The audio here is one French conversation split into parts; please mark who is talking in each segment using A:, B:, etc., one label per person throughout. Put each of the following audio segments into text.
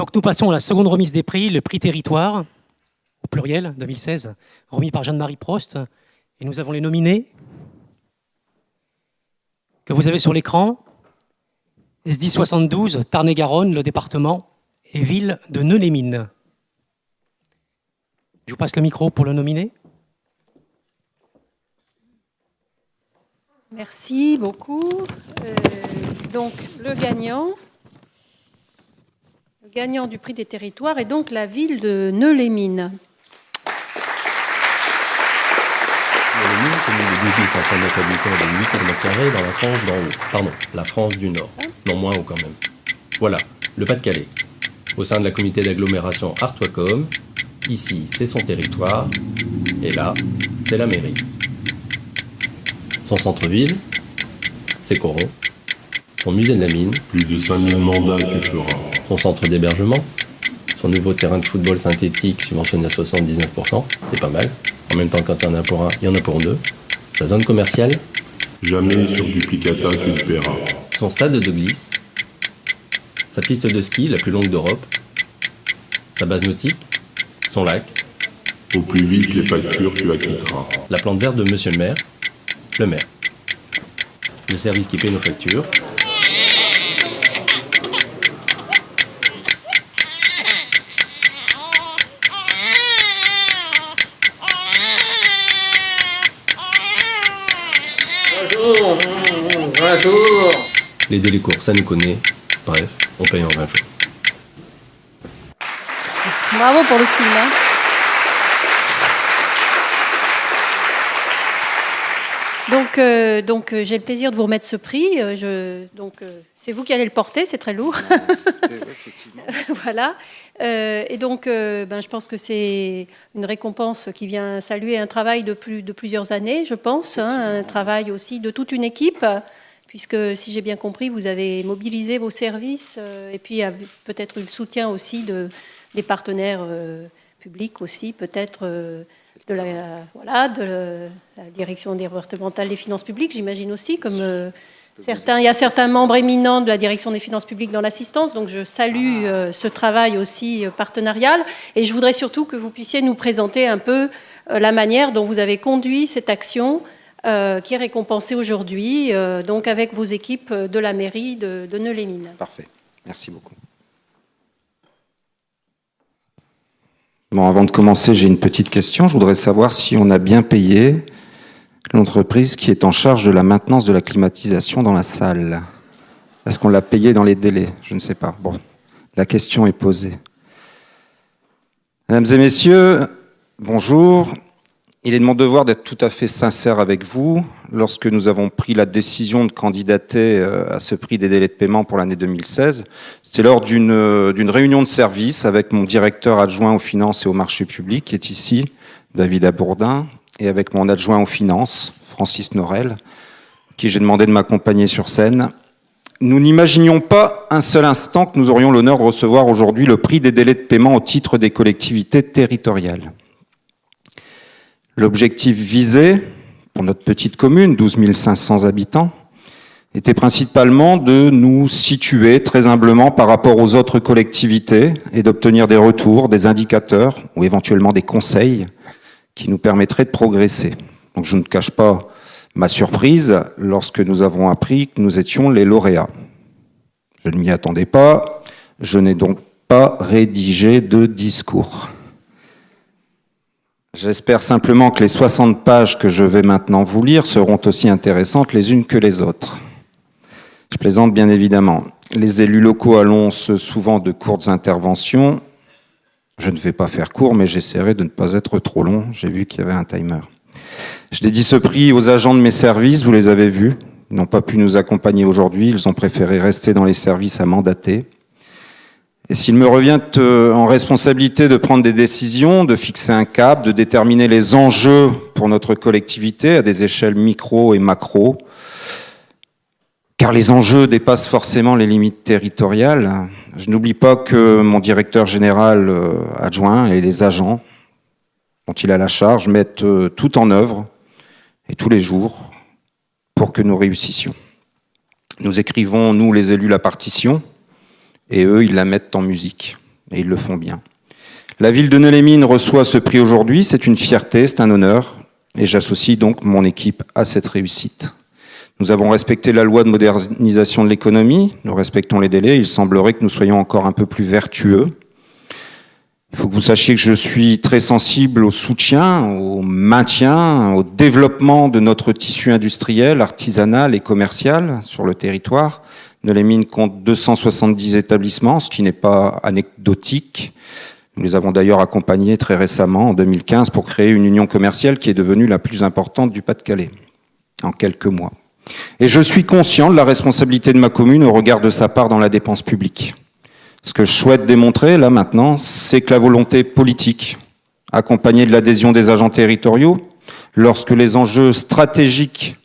A: Donc nous passons à la seconde remise des prix, le prix Territoire, au pluriel, 2016, remis par Jeanne-Marie Prost. Et nous avons les nominés que vous avez sur l'écran. SDI 72, Tarn-et-Garonne, le département, et ville de Neux-les-Mines. Je vous passe le micro pour le nominer.
B: Merci beaucoup. Donc, le gagnant du prix des territoires est donc la ville de Neux-les-Mines.
C: Neux-les-Mines, commune de 12 509 habitants de 8 km² dans la France d'en haut. Pardon, la France du Nord. Non, moins haut quand même. Voilà, le Pas-de-Calais. Au sein de la communauté d'agglomération Artois-Com, ici, c'est son territoire, et là, c'est la mairie. Son centre-ville, c'est Coron. Son musée de la mine.
D: Plus de 5000 mandats tu feras.
C: Son centre d'hébergement. Son nouveau terrain de football synthétique subventionné à 79%. C'est pas mal. En même temps, quand il y en a pour un, il y en a pour deux. Sa zone commerciale.
D: Jamais sur duplicata tu ne paieras.
C: Son stade de glisse. Sa piste de ski, la plus longue d'Europe. Sa base nautique. Son lac.
D: Au plus vite, les factures tu acquitteras.
C: La plante verte de Monsieur le maire. Le maire. Le service qui paie nos factures.
E: Bonjour.
C: Les délais courts, ça nous connaît. Bref, on paye en 20 jours.
B: Bravo pour le film. Hein. Donc, j'ai le plaisir de vous remettre ce prix. C'est vous qui allez le porter, c'est très lourd. Voilà. Je pense que c'est une récompense qui vient saluer un travail de plusieurs années, je pense. Un travail aussi de toute une équipe, puisque, si j'ai bien compris, vous avez mobilisé vos services et puis peut-être eu le soutien aussi des partenaires publics aussi, peut-être... de la direction départementale des finances publiques, j'imagine aussi, comme il y a certains membres éminents de la direction des finances publiques dans l'assistance, donc je salue ce travail aussi partenarial, et je voudrais surtout que vous puissiez nous présenter un peu la manière dont vous avez conduit cette action qui est récompensée aujourd'hui, donc avec vos équipes de la mairie de Neux-les-Mines.
F: Parfait, merci beaucoup. Bon, avant de commencer, j'ai une petite question. Je voudrais savoir si on a bien payé l'entreprise qui est en charge de la maintenance de la climatisation dans la salle. Est-ce qu'on l'a payé dans les délais? Je ne sais pas. Bon, la question est posée. Mesdames et messieurs, bonjour. Il est de mon devoir d'être tout à fait sincère avec vous. Lorsque nous avons pris la décision de candidater à ce prix des délais de paiement pour l'année 2016, c'était lors d'une réunion de service avec mon directeur adjoint aux finances et aux marchés publics, qui est ici, David Abourdin, et avec mon adjoint aux finances, Francis Norel, qui j'ai demandé de m'accompagner sur scène. Nous n'imaginions pas un seul instant que nous aurions l'honneur de recevoir aujourd'hui le prix des délais de paiement au titre des collectivités territoriales. L'objectif visé, pour notre petite commune, 12 500 habitants, était principalement de nous situer très humblement par rapport aux autres collectivités et d'obtenir des retours, des indicateurs ou éventuellement des conseils qui nous permettraient de progresser. Donc je ne cache pas ma surprise lorsque nous avons appris que nous étions les lauréats. Je ne m'y attendais pas, je n'ai donc pas rédigé de discours. J'espère simplement que les 60 pages que je vais maintenant vous lire seront aussi intéressantes les unes que les autres. Je plaisante bien évidemment. Les élus locaux annoncent souvent de courtes interventions. Je ne vais pas faire court, mais j'essaierai de ne pas être trop long. J'ai vu qu'il y avait un timer. Je dédie ce prix aux agents de mes services, vous les avez vus. Ils n'ont pas pu nous accompagner aujourd'hui, ils ont préféré rester dans les services à mandater. Et s'il me revient en responsabilité de prendre des décisions, de fixer un cap, de déterminer les enjeux pour notre collectivité à des échelles micro et macro, car les enjeux dépassent forcément les limites territoriales, je n'oublie pas que mon directeur général adjoint et les agents dont il a la charge mettent tout en œuvre, et tous les jours, pour que nous réussissions. Nous écrivons, nous les élus, la partition, et eux, ils la mettent en musique. et ils le font bien. La ville de Nœux-les-Mines reçoit ce prix aujourd'hui, c'est une fierté, c'est un honneur, et j'associe donc mon équipe à cette réussite. Nous avons respecté la loi de modernisation de l'économie, nous respectons les délais, il semblerait que nous soyons encore un peu plus vertueux. Il faut que vous sachiez que je suis très sensible au soutien, au maintien, au développement de notre tissu industriel, artisanal et commercial sur le territoire. Nœux-les-Mines compte 270 établissements, ce qui n'est pas anecdotique. Nous les avons d'ailleurs accompagnés très récemment, en 2015, pour créer une union commerciale qui est devenue la plus importante du Pas-de-Calais, en quelques mois. Et je suis conscient de la responsabilité de ma commune au regard de sa part dans la dépense publique. Ce que je souhaite démontrer, là, maintenant, c'est que la volonté politique, accompagnée de l'adhésion des agents territoriaux, lorsque les enjeux stratégiques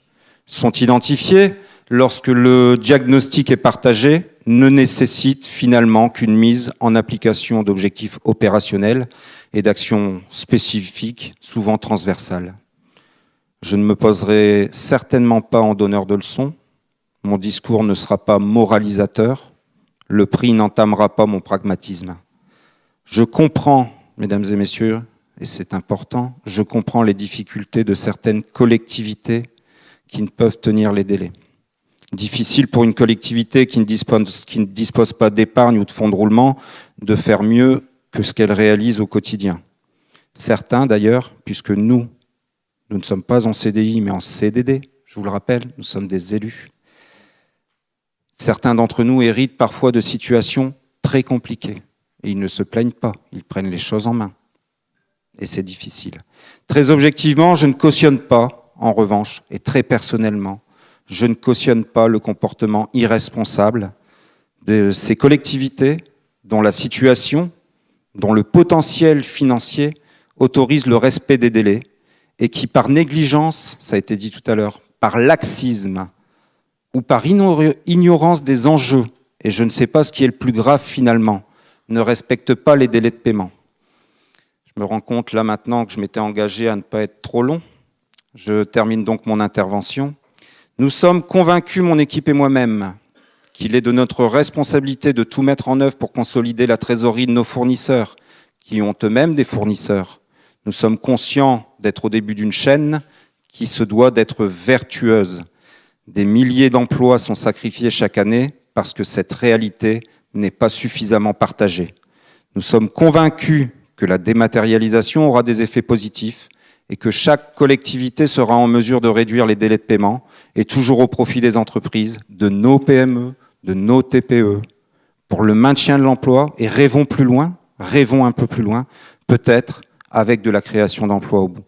F: sont identifiés, lorsque le diagnostic est partagé, ne nécessite finalement qu'une mise en application d'objectifs opérationnels et d'actions spécifiques, souvent transversales. Je ne me poserai certainement pas en donneur de leçons, mon discours ne sera pas moralisateur, le prix n'entamera pas mon pragmatisme. Je comprends, mesdames et messieurs, et c'est important, je comprends les difficultés de certaines collectivités qui ne peuvent tenir les délais. Difficile pour une collectivité qui ne dispose pas d'épargne ou de fonds de roulement de faire mieux que ce qu'elle réalise au quotidien. Certains d'ailleurs, puisque nous ne sommes pas en CDI mais en CDD, je vous le rappelle, nous sommes des élus. Certains d'entre nous héritent parfois de situations très compliquées et ils ne se plaignent pas, ils prennent les choses en main. Et c'est difficile. Très objectivement, je ne cautionne pas, en revanche, et très personnellement, je ne cautionne pas le comportement irresponsable de ces collectivités dont la situation, dont le potentiel financier autorise le respect des délais et qui, par négligence, ça a été dit tout à l'heure, par laxisme ou par ignorance des enjeux, et je ne sais pas ce qui est le plus grave finalement, ne respectent pas les délais de paiement. Je me rends compte là maintenant que je m'étais engagé à ne pas être trop long. Je termine donc mon intervention. Nous sommes convaincus, mon équipe et moi-même, qu'il est de notre responsabilité de tout mettre en œuvre pour consolider la trésorerie de nos fournisseurs, qui ont eux-mêmes des fournisseurs. Nous sommes conscients d'être au début d'une chaîne qui se doit d'être vertueuse. Des milliers d'emplois sont sacrifiés chaque année parce que cette réalité n'est pas suffisamment partagée. Nous sommes convaincus que la dématérialisation aura des effets positifs et que chaque collectivité sera en mesure de réduire les délais de paiement, et toujours au profit des entreprises, de nos PME, de nos TPE, pour le maintien de l'emploi, et rêvons plus loin, rêvons un peu plus loin, peut-être avec de la création d'emplois au bout.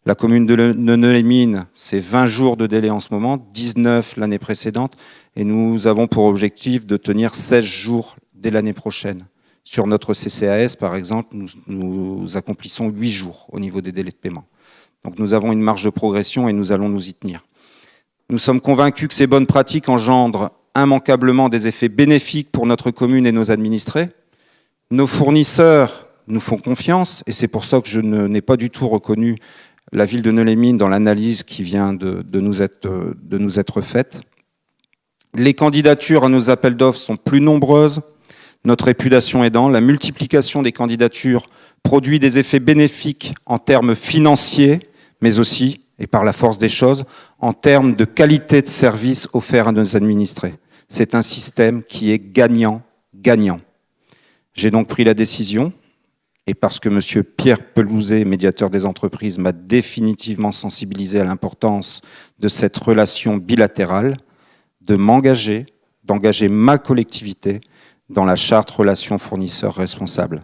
F: La commune de Nœux-les-Mines, c'est 20 jours de délai en ce moment, 19 l'année précédente, et nous avons pour objectif de tenir 16 jours dès l'année prochaine. Sur notre CCAS, par exemple, nous accomplissons 8 jours au niveau des délais de paiement. Donc nous avons une marge de progression et nous allons nous y tenir. Nous sommes convaincus que ces bonnes pratiques engendrent immanquablement des effets bénéfiques pour notre commune et nos administrés. Nos fournisseurs nous font confiance et c'est pour ça que je n'ai pas du tout reconnu la ville de Nœux-les-Mines dans l'analyse qui vient de nous être faite. Les candidatures à nos appels d'offres sont plus nombreuses. Notre réputation aidant, la multiplication des candidatures produit des effets bénéfiques en termes financiers, mais aussi, et par la force des choses, en termes de qualité de service offert à nos administrés. C'est un système qui est gagnant-gagnant. J'ai donc pris la décision, et parce que M. Pierre Pelouzet, médiateur des entreprises, m'a définitivement sensibilisé à l'importance de cette relation bilatérale, d'engager ma collectivité dans la charte relation fournisseur responsable.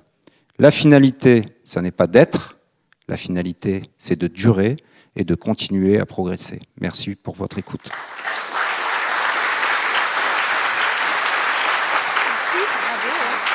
F: La finalité, ça n'est pas d'être, la finalité, c'est de durer et de continuer à progresser. Merci pour votre écoute.
B: Merci, bravo.